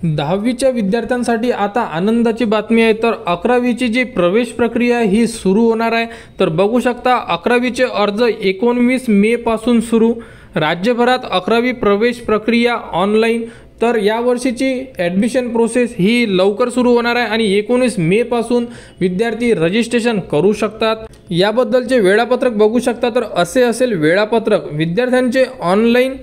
दहावीच्या विद्यार्थ्यांसाठी आता आनंदाची बातमी आहे। तर 11वीची जी प्रवेश प्रक्रिया ही सुरू होणार आहे। तर बघू शकता 11वीचे अर्ज 19 मे पासून सुरू। राज्यभरात 11वी प्रवेश प्रक्रिया ऑनलाईन। तर या वर्षीची ॲडमिशन प्रोसेस ही लवकर सुरू होणार आहे आणि 19 मे पासून विद्यार्थी रजिस्ट्रेशन करू शकतात। याबद्दलचे वेळापत्रक बघू शकता। तर असे असेल वेळापत्रक, विद्यार्थ्यांचे ऑनलाईन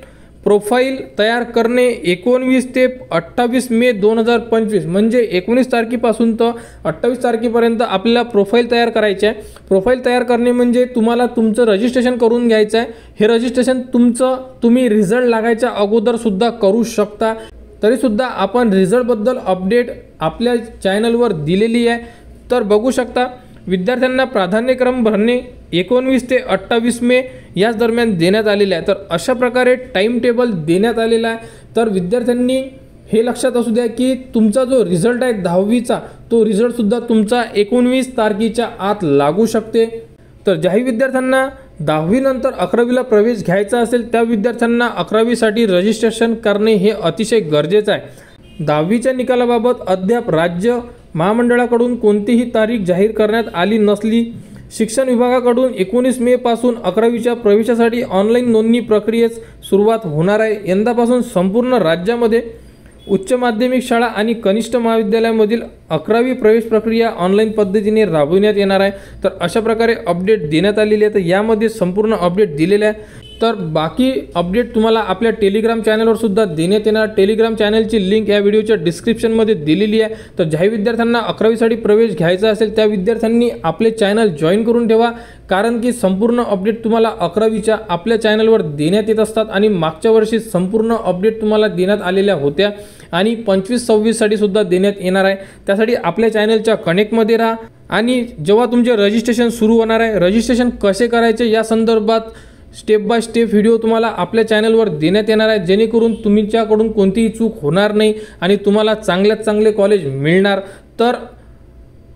प्रोफाईल तयार करणे 19 ते 28 मे 2025 म्हणजे 19 तारखेपासून तर 28 तारखेपर्यंत आपल्याला प्रोफाईल तयार करायचे आहे। प्रोफाईल तयार करणे म्हणजे तुम्हाला तुमचं रजिस्ट्रेशन करून घ्यायचं आहे। हे रजिस्ट्रेशन तुम्ही रिझल्ट लागायच्या अगोदर सुद्धा करू शकता। तरीसुद्धा आपण रिझल्टबद्दल अपडेट आपल्या चॅनलवर दिलेली आहे। तर बघू शकता विद्यार्थ्यांना प्राधान्यक्रम भरणे 19 ते 28 मे याच दरम्यान देण्यात आलेले आहे। तर अशा प्रकारे टाइम टेबल देण्यात आलेला आहे। तर विद्यार्थ्यांनी हे लक्षात असू द्या की तुमचा जो रिझल्ट आहे 10वीचा तो रिझल्टसुद्धा तुमचा 19 तारखेच्या आत लागू शकते। तर ज्याही विद्यार्थ्यांना 10वी नंतर 11वीला प्रवेश घ्यायचा असेल त्या विद्यार्थ्यांना 11वीसाठी रजिस्ट्रेशन करणे हे अतिशय गरजेचं आहे। 10वीच्या निकालाबाबत अद्याप राज्य महामंडळाकडून कोणतीही तारीख जाहीर करण्यात आली नसली। शिक्षण विभागाकडून 19 मे पासून 11वीच्या प्रवेशासाठी ऑनलाईन नोंदणी प्रक्रियेस सुरुवात होणार आहे। यंदापासून संपूर्ण राज्यामध्ये उच्च माध्यमिक शाळा आणि कनिष्ठ महाविद्यालयामधील 11वी प्रवेश प्रक्रिया ऑनलाईन पद्धतीने राबविण्यात येणार आहे। तर अशा प्रकारे अपडेट देण्यात आलेली आहे। तर यामध्ये संपूर्ण अपडेट दिलेले आहे। तर बाकी अपडेट तुम्हाला आपल्या टेलिग्राम चॅनलवर सुद्धा देण्यात येणार। टेलिग्राम चॅनलची लिंक या व्हिडिओच्या डिस्क्रिप्शनमध्ये दिलेली आहे। तर ज्याही विद्यार्थ्यांना 11वीसाठी प्रवेश घ्यायचा असेल त्या विद्यार्थ्यांनी आपले चॅनल जॉईन करून ठेवा, कारण की संपूर्ण अपडेट तुम्हाला 11वीच्या आपल्या चॅनलवर देण्यात येत असतात आणि मागच्या वर्षी संपूर्ण अपडेट तुम्हाला देण्यात आलेल्या होत्या आणि 25-26 साठी सुद्धा देण्यात येणार आहे। त्यासाठी आपल्या चॅनलच्या कनेक्टमध्ये राहा आणि जेव्हा तुमचे रजिस्ट्रेशन सुरू होणार आहे, रजिस्ट्रेशन कसे करायचे या संदर्भात स्टेप बाय स्टेप व्हिडिओ तुम्हाला आपल्या चॅनलवर देण्यात येणार आहे, जेणेकरून तुमच्याकडून कोणतीही चूक होणार नाही आणि तुम्हाला चांगल्यात चांगले कॉलेज मिळणार। तर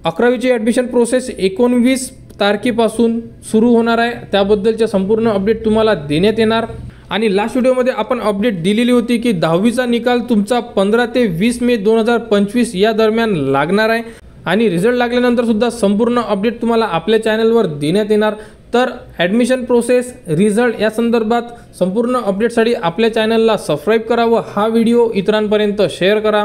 11वीची ॲडमिशन प्रोसेस 19 तारखेपासून सुरू होणार आहे। त्याबद्दलचे संपूर्ण अपडेट तुम्हाला देण्यात येणार आणि लास्ट व्हिडिओमध्ये आपण अपडेट दिलेली होती की 10वीचा निकाल तुमचा 15 ते 20 मे 2025 या दरम्यान लागणार आहे आणि रिझल्ट लागल्यानंतर सुद्धा संपूर्ण अपडेट तुम्हाला आपल्या चॅनलवर देण्यात येणार। तर ॲडमिशन प्रोसेस, रिझल्ट या संदर्भात संपूर्ण अपडेटसाठी आपल्या चॅनलला सबस्क्राईब करा व हा व्हिडिओ इतरांपर्यंत शेअर करा।